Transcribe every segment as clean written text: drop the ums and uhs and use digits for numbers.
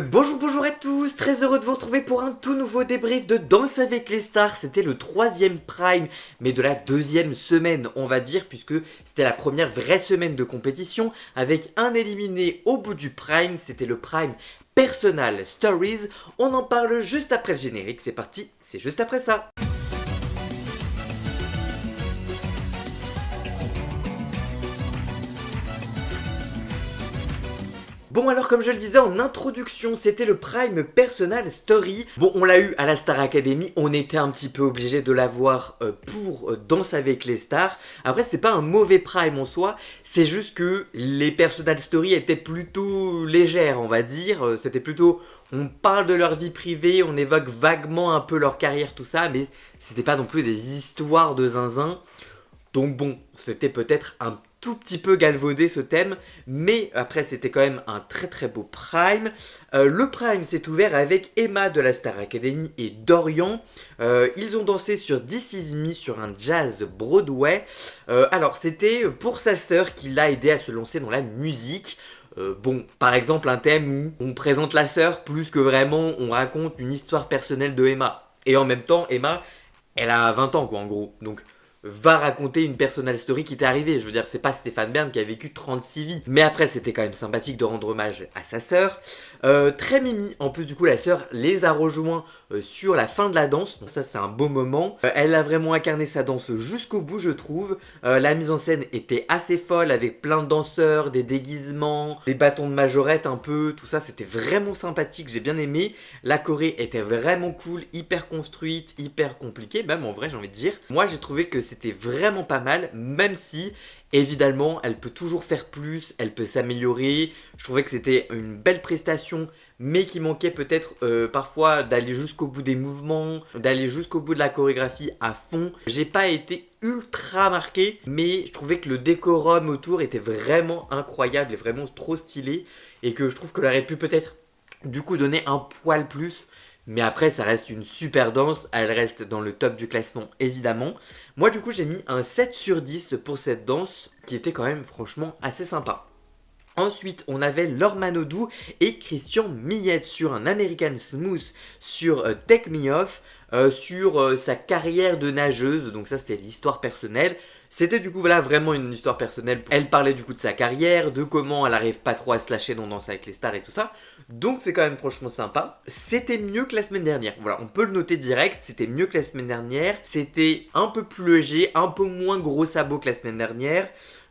Bonjour à tous, très heureux de vous retrouver pour un tout nouveau débrief de Danse avec les stars. C'était le troisième prime, mais de la deuxième semaine on va dire, puisque c'était la première vraie semaine de compétition, avec un éliminé au bout du prime, c'était le prime Personal Stories. On en parle juste après le générique, c'est parti, c'est juste après ça. Bon alors comme je le disais en introduction, c'était le Prime Personal Story. Bon on l'a eu à la Star Academy, on était un petit peu obligé de l'avoir pour Danse avec les stars. Après c'est pas un mauvais Prime en soi, c'est juste que les Personal Story étaient plutôt légères on va dire. C'était plutôt, on parle de leur vie privée, on évoque vaguement un peu leur carrière tout ça, mais c'était pas non plus des histoires de zinzin. Donc bon, c'était peut-être un tout petit peu galvaudé ce thème, mais après c'était quand même un très beau prime. Le prime s'est ouvert avec Emma de la Star Academy et Dorian. Ils ont dansé sur This Is Me sur un jazz Broadway. Alors c'était pour sa sœur qui l'a aidé à se lancer dans la musique. Bon, par exemple un thème où on présente la sœur plus que vraiment on raconte une histoire personnelle de Emma. Et en même temps, Emma, elle a 20 ans quoi en gros, donc va raconter une personal story qui t'est arrivée. Je veux dire, c'est pas Stéphane Bern qui a vécu 36 vies. Mais après, c'était quand même sympathique de rendre hommage à sa sœur. Très mimi. En plus, du coup, la sœur les a rejoints sur la fin de la danse. Donc ça, c'est un beau moment. Elle a vraiment incarné sa danse jusqu'au bout, je trouve. La mise en scène était assez folle avec plein de danseurs, des déguisements, des bâtons de majorette un peu. Tout ça, c'était vraiment sympathique. J'ai bien aimé. La choré était vraiment cool, hyper construite, hyper compliquée. Même en vrai, j'ai envie de dire. Moi, j'ai trouvé que c'était vraiment pas mal, même si évidemment elle peut toujours faire plus, elle peut s'améliorer. Je trouvais que c'était une belle prestation, mais qui manquait peut-être parfois d'aller jusqu'au bout des mouvements, d'aller jusqu'au bout de la chorégraphie à fond. J'ai pas été ultra marqué, mais je trouvais que le décorum autour était vraiment incroyable et vraiment trop stylé, et que je trouve qu'elle aurait pu peut-être du coup donner un poil plus. Mais après, ça reste une super danse, elle reste dans le top du classement évidemment. Moi du coup j'ai mis un 7 sur 10 pour cette danse qui était quand même franchement assez sympa. Ensuite, on avait Laure Manodou et Christian Millette sur un American Smooth sur Take Me Off, sur sa carrière de nageuse. Donc ça, c'était l'histoire personnelle. C'était du coup voilà vraiment une histoire personnelle. Elle parlait du coup de sa carrière, de comment elle arrive pas trop à se lâcher dans Danse avec les stars et tout ça. Donc c'est quand même franchement sympa. C'était mieux que la semaine dernière. Voilà, on peut le noter direct. C'était mieux que la semaine dernière. C'était un peu plus léger, un peu moins gros sabot que la semaine dernière.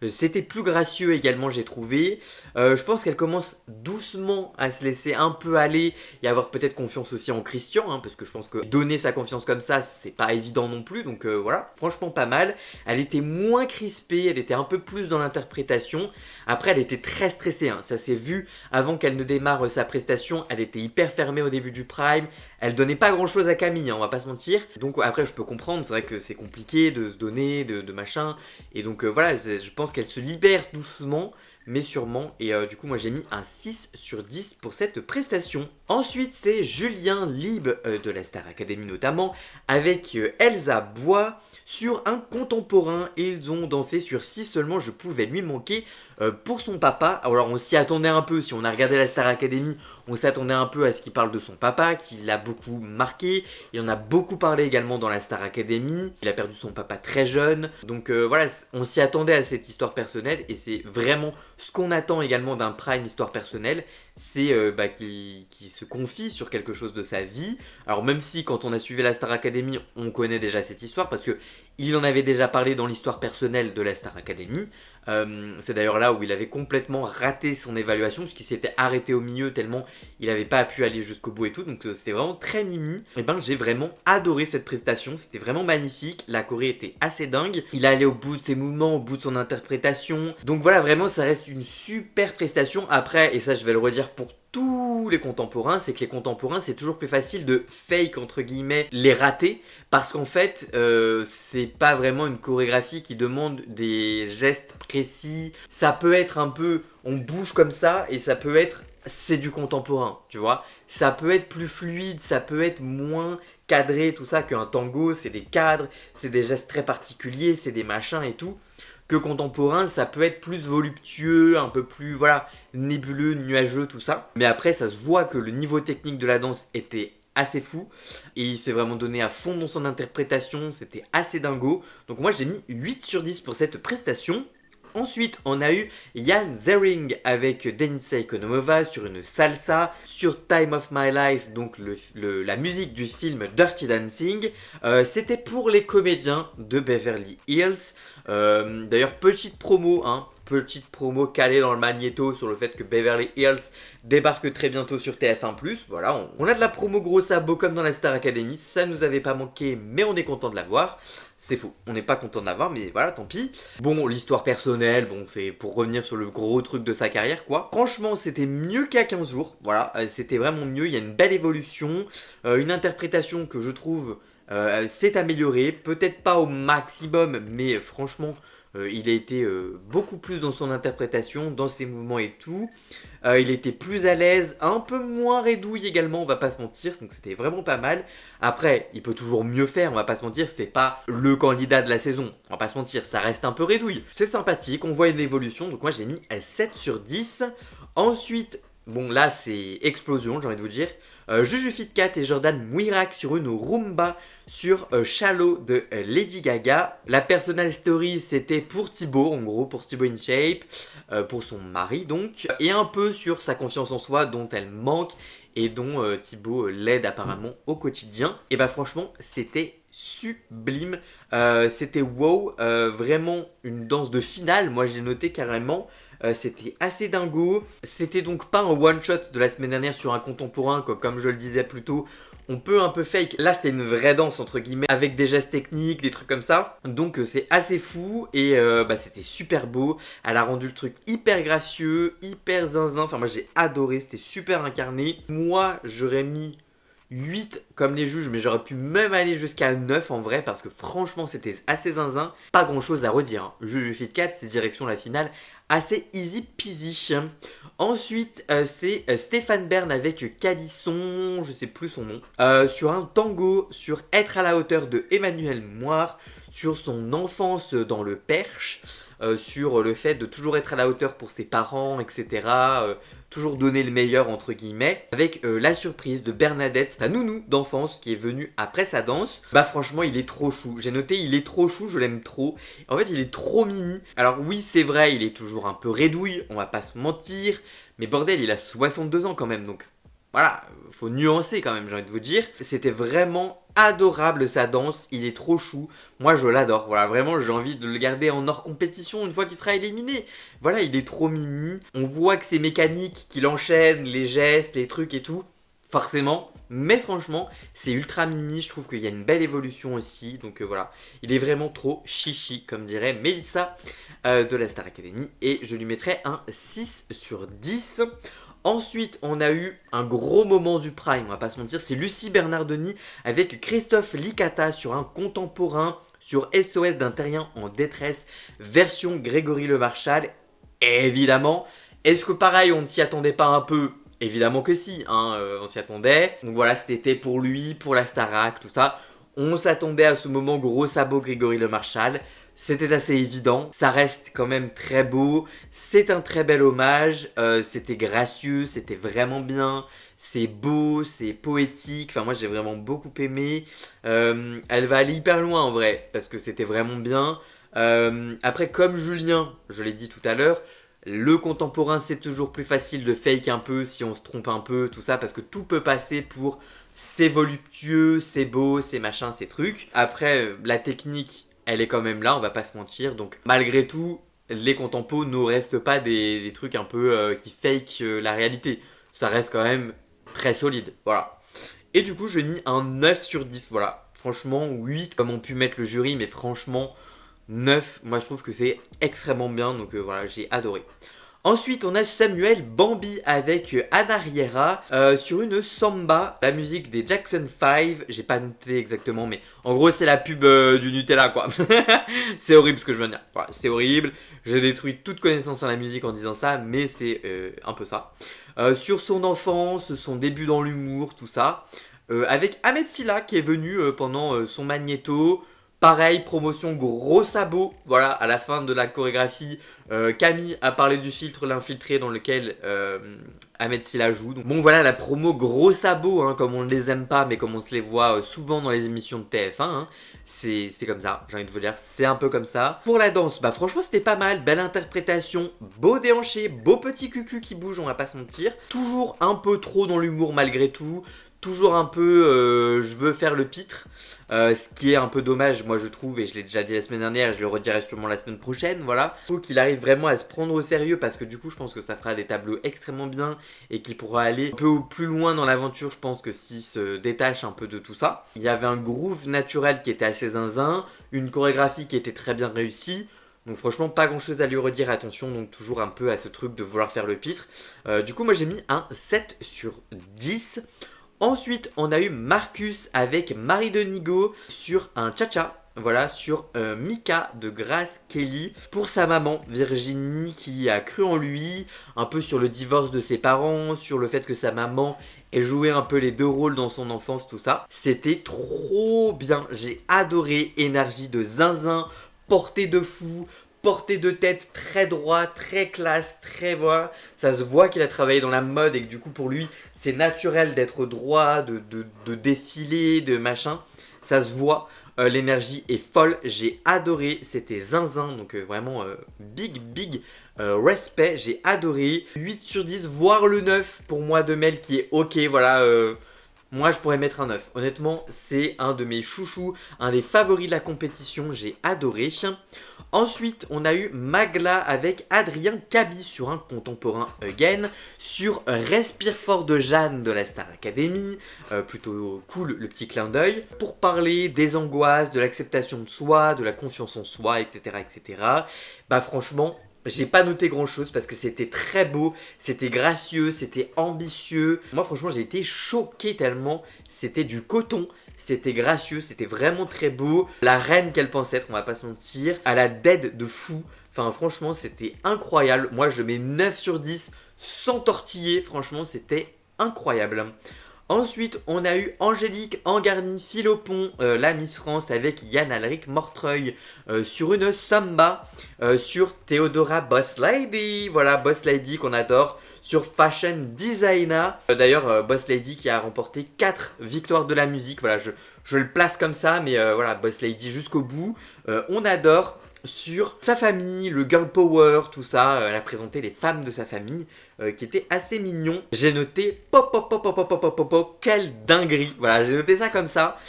C'était plus gracieux également j'ai trouvé. Je pense qu'elle commence doucement à se laisser un peu aller et avoir peut-être confiance aussi en Christian, hein, parce que je pense que donner sa confiance comme ça c'est pas évident non plus. Donc voilà, franchement pas mal. Elle était moins crispée, elle était un peu plus dans l'interprétation. Après elle était très stressée, hein. Ça s'est vu avant qu'elle ne démarre sa prestation. Elle était hyper fermée au début du prime. Elle donnait pas grand chose à Camille, hein, on va pas se mentir. Donc après je peux comprendre, c'est vrai que c'est compliqué de se donner, de machin. Et donc voilà, je pense qu'elle se libère doucement mais sûrement. Et du coup moi j'ai mis un 6 sur 10 pour cette prestation. Ensuite c'est Julien Lib de la Star Academy notamment, avec Elsa Bois sur un contemporain. Ils ont dansé sur Si seulement je pouvais lui manquer pour son papa. Alors on s'y attendait un peu, si on a regardé la Star Academy, on s'attendait un peu à ce qu'il parle de son papa, qui l'a beaucoup marqué. Il en a beaucoup parlé également dans la Star Academy. Il a perdu son papa très jeune. Donc voilà, on s'y attendait à cette histoire personnelle et c'est vraiment ce qu'on attend également d'un prime histoire personnelle. C'est qu'il se confie sur quelque chose de sa vie. Alors même si quand on a suivi la Star Academy, on connaît déjà cette histoire parce que il en avait déjà parlé dans l'histoire personnelle de la Star Academy. C'est d'ailleurs là où il avait complètement raté son évaluation puisqu'il s'était arrêté au milieu tellement il n'avait pas pu aller jusqu'au bout et tout. Donc c'était vraiment très mimi. Et ben j'ai vraiment adoré cette prestation, c'était vraiment magnifique. La choré était assez dingue. Il allait au bout de ses mouvements, au bout de son interprétation. Donc voilà, vraiment ça reste une super prestation. Après, et ça je vais le redire pour tous les contemporains, c'est que les contemporains c'est toujours plus facile de fake entre guillemets les rater parce qu'en fait c'est pas vraiment une chorégraphie qui demande des gestes précis. Ça peut être un peu on bouge comme ça et ça peut être c'est du contemporain, tu vois. Ça peut être plus fluide, ça peut être moins cadré, tout ça, qu'un tango, c'est des cadres, c'est des gestes très particuliers, c'est des machins et tout. que contemporain, ça peut être plus voluptueux, un peu plus, voilà, nébuleux, nuageux, tout ça. Mais après, ça se voit que le niveau technique de la danse était assez fou et il s'est vraiment donné à fond dans son interprétation, c'était assez dingo. Donc moi j'ai mis 8 sur 10 pour cette prestation. Ensuite, on a eu Jan Zering avec Denisa Ekonomova sur une salsa, sur Time of My Life, donc la musique du film Dirty Dancing. C'était pour les comédiens de Beverly Hills. D'ailleurs, petite promo, petite promo calée dans le magnéto sur le fait que Beverly Hills débarque très bientôt sur TF1+. Voilà, on a de la promo gros sabot comme dans la Star Academy, ça nous avait pas manqué, mais on est content de l'avoir. C'est faux, on n'est pas content de l'avoir, mais voilà, tant pis. Bon, l'histoire personnelle, bon, c'est pour revenir sur le gros truc de sa carrière, quoi. Franchement, c'était mieux qu'à 15 jours, voilà, c'était vraiment mieux, il y a une belle évolution, une interprétation que je trouve s'est améliorée, peut-être pas au maximum, mais franchement, il a été beaucoup plus dans son interprétation, dans ses mouvements et tout. Il était plus à l'aise, un peu moins redouille également, on va pas se mentir, donc c'était vraiment pas mal. Après, il peut toujours mieux faire, on va pas se mentir, c'est pas le candidat de la saison, on va pas se mentir, ça reste un peu redouille. C'est sympathique, on voit une évolution, donc moi j'ai mis 7 sur 10. Ensuite, bon là c'est explosion, j'ai envie de vous dire. Juju Fitcat et Jordan Muirak sur une Roomba sur Shallow de Lady Gaga. La personal story c'était pour Thibaut, en gros pour Thibaut InShape, pour son mari donc, et un peu sur sa confiance en soi dont elle manque et dont Thibaut l'aide apparemment au quotidien. Et bah franchement c'était sublime, c'était wow, vraiment une danse de finale, moi j'ai noté carrément. C'était assez dingo. C'était donc pas un one shot de la semaine dernière sur un contemporain comme je le disais plus tôt. On peut un peu fake. Là c'était une vraie danse entre guillemets avec des gestes techniques, des trucs comme ça. Donc c'est assez fou et c'était super beau. Elle a rendu le truc hyper gracieux, hyper zinzin. Enfin moi j'ai adoré, c'était super incarné. Moi j'aurais mis 8 comme les juges, mais j'aurais pu même aller jusqu'à 9 en vrai parce que franchement c'était assez zinzin. Pas grand chose à redire. Juju Fit 4, c'est direction la finale. Assez easy peasy. Ensuite, c'est Stéphane Bern avec Cadisson, je sais plus son nom, sur un tango, sur Être à la hauteur de Emmanuel Moire, sur son enfance dans le Perche, sur le fait de toujours être à la hauteur pour ses parents, etc. Toujours donner le meilleur entre guillemets, avec la surprise de Bernadette, sa nounou d'enfance qui est venue après sa danse. Bah franchement il est trop chou, j'ai noté il est trop chou, je l'aime trop. En fait il est trop mimi. Alors oui c'est vrai il est toujours un peu redouille, on va pas se mentir, mais bordel il a 62 ans quand même donc voilà, faut nuancer quand même j'ai envie de vous dire. C'était vraiment adorable sa danse, il est trop chou, moi je l'adore, voilà vraiment j'ai envie de le garder en hors compétition une fois qu'il sera éliminé. Voilà il est trop mimi, on voit que c'est mécanique, qu'il enchaîne les gestes, les trucs et tout, forcément, mais franchement c'est ultra mimi, je trouve qu'il y a une belle évolution aussi, donc voilà, il est vraiment trop chichi comme dirait Mélissa de la Star Academy et je lui mettrai un 6 sur 10. Ensuite, on a eu un gros moment du prime, on va pas se mentir, c'est Lucie Bernardoni avec Christophe Licata sur un contemporain sur SOS d'un terrien en détresse, version Grégory Le Marchal. Évidemment, est-ce que pareil, on ne s'y attendait pas un peu ? Évidemment que si, on s'y attendait. Donc voilà, c'était pour lui, pour la Starac, tout ça. On s'attendait à ce moment gros sabot Grégory Le Marchal. C'était assez évident, ça reste quand même très beau, c'est un très bel hommage, c'était gracieux, c'était vraiment bien, c'est beau, c'est poétique, enfin moi j'ai vraiment beaucoup aimé. Elle va aller hyper loin en vrai, parce que c'était vraiment bien. Après comme Julien, je l'ai dit tout à l'heure, le contemporain c'est toujours plus facile de fake un peu si on se trompe un peu, tout ça, parce que tout peut passer pour c'est voluptueux, c'est beau, c'est machin, c'est truc. Après la technique elle est quand même là, on va pas se mentir. Donc malgré tout, les contempos ne restent pas des trucs un peu qui fake la réalité. Ça reste quand même très solide, voilà. Et du coup, je mis un 9 sur 10, voilà. Franchement, 8 comme on pu mettre le jury, mais franchement, 9, moi je trouve que c'est extrêmement bien, donc voilà, j'ai adoré. Ensuite, on a Samuel Bambi avec Anna Riera sur une samba, la musique des Jackson 5. J'ai pas noté exactement, mais en gros, c'est la pub du Nutella, quoi. C'est horrible ce que je veux dire. Voilà, c'est horrible. J'ai détruit toute connaissance en la musique en disant ça, mais c'est un peu ça. Sur son enfance, son début dans l'humour, tout ça. Avec Ahmed Silla qui est venu pendant son magnéto. Pareil, promotion gros sabot. Voilà, à la fin de la chorégraphie, Camille a parlé du filtre l'infiltré dans lequel Ahmed Silla joue. Donc, bon voilà, la promo gros sabot, hein, comme on ne les aime pas, mais comme on se les voit souvent dans les émissions de TF1. Hein, c'est comme ça, j'ai envie de vous dire, c'est un peu comme ça. Pour la danse, bah franchement c'était pas mal, belle interprétation, beau déhanché, beau petit cucu qui bouge, on va pas se mentir. Toujours un peu trop dans l'humour malgré tout. Toujours un peu je veux faire le pitre, ce qui est un peu dommage moi je trouve, et je l'ai déjà dit la semaine dernière et je le redirai sûrement la semaine prochaine, voilà. Il faut qu'il arrive vraiment à se prendre au sérieux parce que du coup je pense que ça fera des tableaux extrêmement bien et qu'il pourra aller un peu plus loin dans l'aventure, je pense que s'il se détache un peu de tout ça. Il y avait un groove naturel qui était assez zinzin, une chorégraphie qui était très bien réussie. Donc franchement pas grand chose à lui redire, attention donc toujours un peu à ce truc de vouloir faire le pitre. Du coup moi j'ai mis un 7 sur 10. Ensuite, on a eu Marcus avec Marie de Nigo sur un cha-cha. Voilà, sur Mika de Grace Kelly pour sa maman Virginie qui a cru en lui, un peu sur le divorce de ses parents, sur le fait que sa maman ait joué un peu les deux rôles dans son enfance, tout ça. C'était trop bien, j'ai adoré, énergie de zinzin, portée de fou, portée de tête très droit, très classe, très voilà. Ça se voit qu'il a travaillé dans la mode et que du coup pour lui c'est naturel d'être droit, de défiler, de machin. Ça se voit, l'énergie est folle, j'ai adoré, c'était zinzin, donc vraiment big respect, j'ai adoré. 8 sur 10, voire le 9 pour moi de Mel qui est ok, voilà. Moi je pourrais mettre un 9. Honnêtement, c'est un de mes chouchous, un des favoris de la compétition, j'ai adoré. Ensuite, on a eu Magla avec Adrien Cabi sur un contemporain again, sur Respire fort de Jeanne de la Star Academy, plutôt cool le petit clin d'œil, pour parler des angoisses, de l'acceptation de soi, de la confiance en soi, etc. etc. Bah franchement, j'ai pas noté grand chose parce que c'était très beau, c'était gracieux, c'était ambitieux. Moi franchement j'ai été choqué tellement c'était du coton. C'était gracieux, c'était vraiment très beau. La reine qu'elle pensait être, on va pas se mentir. À la dead de fou. Enfin franchement c'était incroyable. Moi je mets 9 sur 10 sans tortiller. Franchement c'était incroyable. Ensuite, on a eu Angélique Angarny-Philopon, la Miss France, avec Yann Alric Mortreuil sur une samba, sur Theodora Boss Lady, voilà, Boss Lady qu'on adore, sur Fashion Designer. D'ailleurs, Boss Lady qui a remporté 4 victoires de la musique, voilà, je le place comme ça, mais voilà, Boss Lady jusqu'au bout, on adore. Sur sa famille, le girl power, tout ça, elle a présenté les femmes de sa famille qui étaient assez mignons. J'ai noté quelle dinguerie. Voilà, j'ai noté ça comme ça.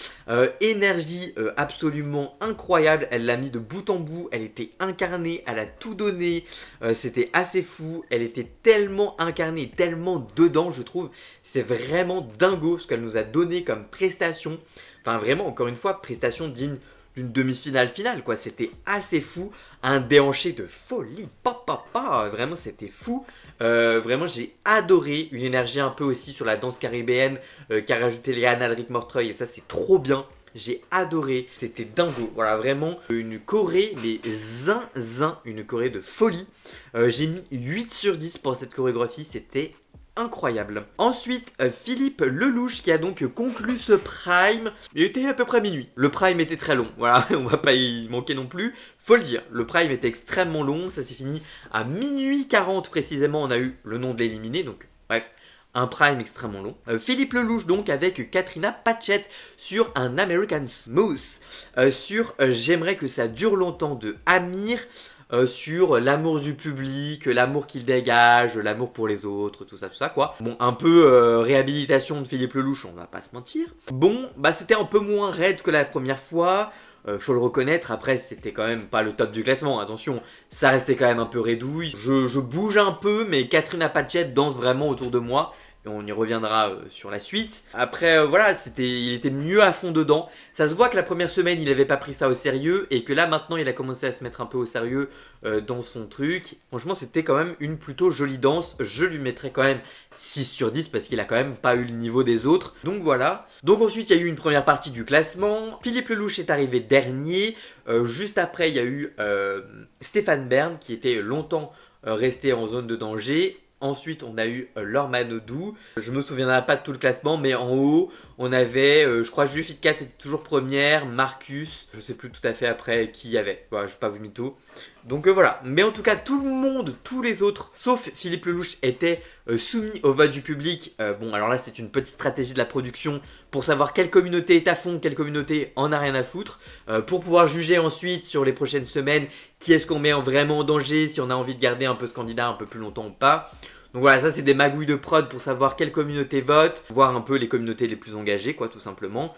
Énergie absolument incroyable. Elle l'a mis de bout en bout. Elle était incarnée, elle a tout donné. C'était assez fou. Elle était tellement incarnée, tellement dedans, je trouve. C'est vraiment dingo ce qu'elle nous a donné comme prestation. Enfin, vraiment, encore une fois, prestation digne d'une demi-finale finale quoi, c'était assez fou, un déhanché de folie, vraiment c'était fou, vraiment j'ai adoré, une énergie un peu aussi sur la danse caribéenne qu'a rajouté Yann Alric Mortreuil et ça c'est trop bien. J'ai adoré, c'était dingo, voilà vraiment une choré, mais zinzin, une choré de folie. J'ai mis 8 sur 10 pour cette chorégraphie, c'était incroyable. Ensuite, Philippe Lelouch qui a donc conclu ce prime. Il était à peu près minuit. Le prime était très long, voilà, on va pas y manquer non plus. Faut le dire, le prime était extrêmement long, ça s'est fini à minuit 40 précisément, on a eu le nom de l'éliminé, donc bref. Un prime extrêmement long. Philippe Lelouch donc avec Katrina Patchett sur un American Smooth. Sur J'aimerais que ça dure longtemps de Amir. Sur l'amour du public, l'amour qu'il dégage, l'amour pour les autres, tout ça quoi. Bon, un peu réhabilitation de Philippe Lelouch, on va pas se mentir. Bon, bah c'était un peu moins raide que la première fois. Faut le reconnaître, après c'était quand même pas le top du classement, attention, ça restait quand même un peu raidouille. Je bouge un peu, mais Katrina Patchett danse vraiment autour de moi. Et on y reviendra sur la suite. Après, voilà, il était mieux à fond dedans. Ça se voit que la première semaine, il avait pas pris ça au sérieux. Et que là, maintenant, il a commencé à se mettre un peu au sérieux dans son truc. Franchement, c'était quand même une plutôt jolie danse. Je lui mettrais quand même 6 sur 10 parce qu'il a quand même pas eu le niveau des autres. Donc voilà. Donc ensuite, il y a eu une première partie du classement. Philippe Lelouch est arrivé dernier. Juste après, il y a eu Stéphane Bern qui était longtemps resté en zone de danger. Ensuite, on a eu Laure Manodou. Je me souviendrai pas de tout le classement, mais en haut, on avait, je crois, Julie Fitcat était toujours première, Marcus, je sais plus tout à fait après qui il y avait. Voilà, je vais pas vous mytho. Donc voilà. Mais en tout cas, tout le monde, tous les autres, sauf Philippe Lelouch, étaient soumis au vote du public. Bon, alors là, c'est une petite stratégie de la production pour savoir quelle communauté est à fond, quelle communauté en a rien à foutre, pour pouvoir juger ensuite sur les prochaines semaines qui est-ce qu'on met vraiment en danger, si on a envie de garder un peu ce candidat un peu plus longtemps ou pas. Donc voilà, ça c'est des magouilles de prod pour savoir quelle communauté vote, voir un peu les communautés les plus engagées, quoi, tout simplement.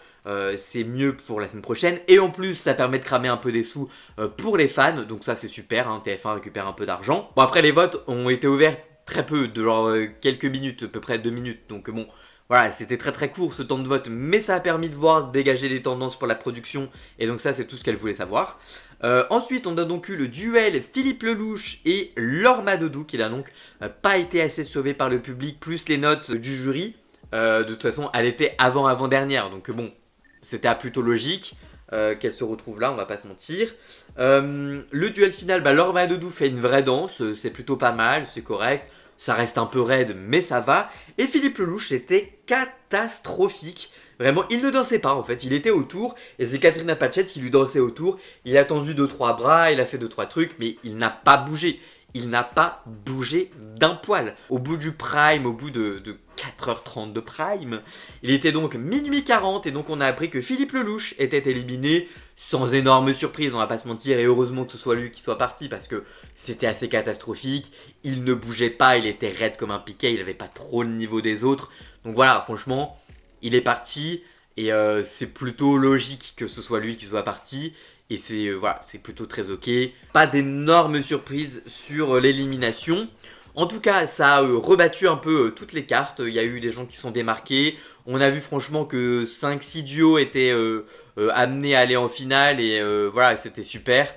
C'est mieux pour la semaine prochaine. Et en plus, ça permet de cramer un peu des sous pour les fans. Donc ça c'est super, hein, TF1 récupère un peu d'argent. Bon, après les votes ont été ouverts très peu, de genre quelques minutes, à peu près 2 minutes. Donc bon, voilà, c'était très très court ce temps de vote, mais ça a permis de voir dégager des tendances pour la production. Et donc ça c'est tout ce qu'elle voulait savoir. Ensuite, on a donc eu le duel Philippe Lelouch et Laure Manodou, qui n'a donc pas été assez sauvé par le public, plus les notes du jury. De toute façon, elle était avant-avant-dernière, donc bon, c'était plutôt logique qu'elle se retrouve là, on va pas se mentir. Le duel final, Laure Manodou fait une vraie danse, c'est plutôt pas mal, c'est correct. Ça reste un peu raide, mais ça va. Et Philippe Lelouch, c'était catastrophique. Vraiment, il ne dansait pas en fait, il était autour, et c'est Catherine Patchett qui lui dansait autour. Il a tendu 2-3 bras, il a fait 2-3 trucs, mais il n'a pas bougé. Il n'a pas bougé d'un poil. Au bout du prime, au bout de 4h30 de prime, il était donc minuit 40, et donc on a appris que Philippe Lelouch était éliminé, sans énorme surprise, on va pas se mentir, et heureusement que ce soit lui qui soit parti, parce que c'était assez catastrophique. Il ne bougeait pas, il était raide comme un piquet, il n'avait pas trop le niveau des autres. Donc voilà, franchement, il est parti, et c'est plutôt logique que ce soit lui qui soit parti. Et c'est voilà, c'est plutôt très ok. Pas d'énormes surprises sur l'élimination. En tout cas, ça a rebattu un peu toutes les cartes. Il y a eu des gens qui sont démarqués. On a vu franchement que 5-6 duos étaient amenés à aller en finale. Et voilà, c'était super.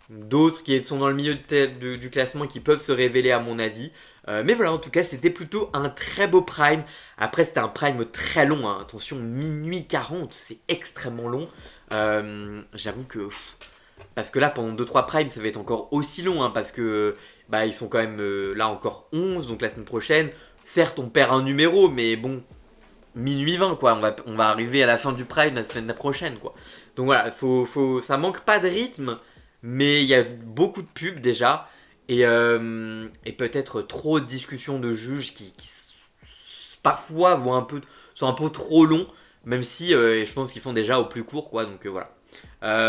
D'autres qui sont dans le milieu du classement qui peuvent se révéler à mon avis. Mais voilà, en tout cas, c'était plutôt un très beau prime. Après, c'était un prime très long, hein. Attention, minuit 40, c'est extrêmement long. J'avoue que... parce que là, pendant 2-3 primes, ça va être encore aussi long, hein, parce que ils sont quand même là encore 11, donc la semaine prochaine. Certes, on perd un numéro, mais bon, minuit 20, quoi. On va arriver à la fin du prime la semaine prochaine, quoi. Donc voilà, ça manque pas de rythme, mais il y a beaucoup de pubs déjà. Et peut-être trop de discussions de juges qui parfois sont un peu trop longs. Même si je pense qu'ils font déjà au plus court, quoi, donc voilà.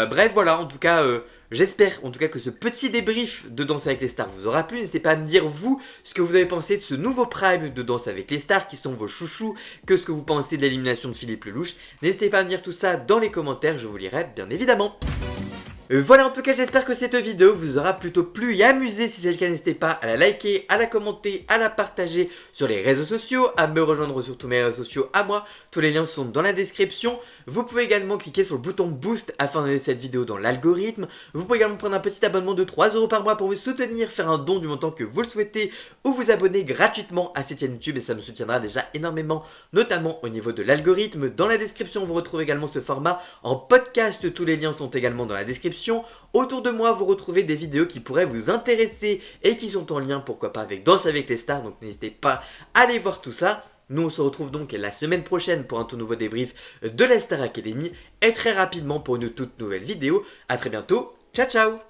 Bref, voilà, en tout cas, j'espère en tout cas que ce petit débrief de Danse avec les stars vous aura plu. N'hésitez pas à me dire, vous, ce que vous avez pensé de ce nouveau prime de Danse avec les stars, qui sont vos chouchous, que ce que vous pensez de l'élimination de Philippe Lelouch. N'hésitez pas à me dire tout ça dans les commentaires, je vous lirai bien évidemment. Voilà, en tout cas, j'espère que cette vidéo vous aura plutôt plu et amusé. Si c'est le cas, n'hésitez pas à la liker, à la commenter, à la partager sur les réseaux sociaux, à me rejoindre sur tous mes réseaux sociaux à moi. Tous les liens sont dans la description. Vous pouvez également cliquer sur le bouton boost afin d'aider cette vidéo dans l'algorithme. Vous pouvez également prendre un petit abonnement de 3€ par mois pour vous soutenir, faire un don du montant que vous le souhaitez ou vous abonner gratuitement à cette chaîne YouTube et ça me soutiendra déjà énormément, notamment au niveau de l'algorithme. Dans la description, vous retrouvez également ce format en podcast. Tous les liens sont également dans la description. Autour de moi, vous retrouvez des vidéos qui pourraient vous intéresser et qui sont en lien, pourquoi pas, avec Danse avec les stars. Donc n'hésitez pas à aller voir tout ça. Nous, on se retrouve donc la semaine prochaine pour un tout nouveau débrief de la Star Academy et très rapidement pour une toute nouvelle vidéo. A très bientôt. Ciao, ciao!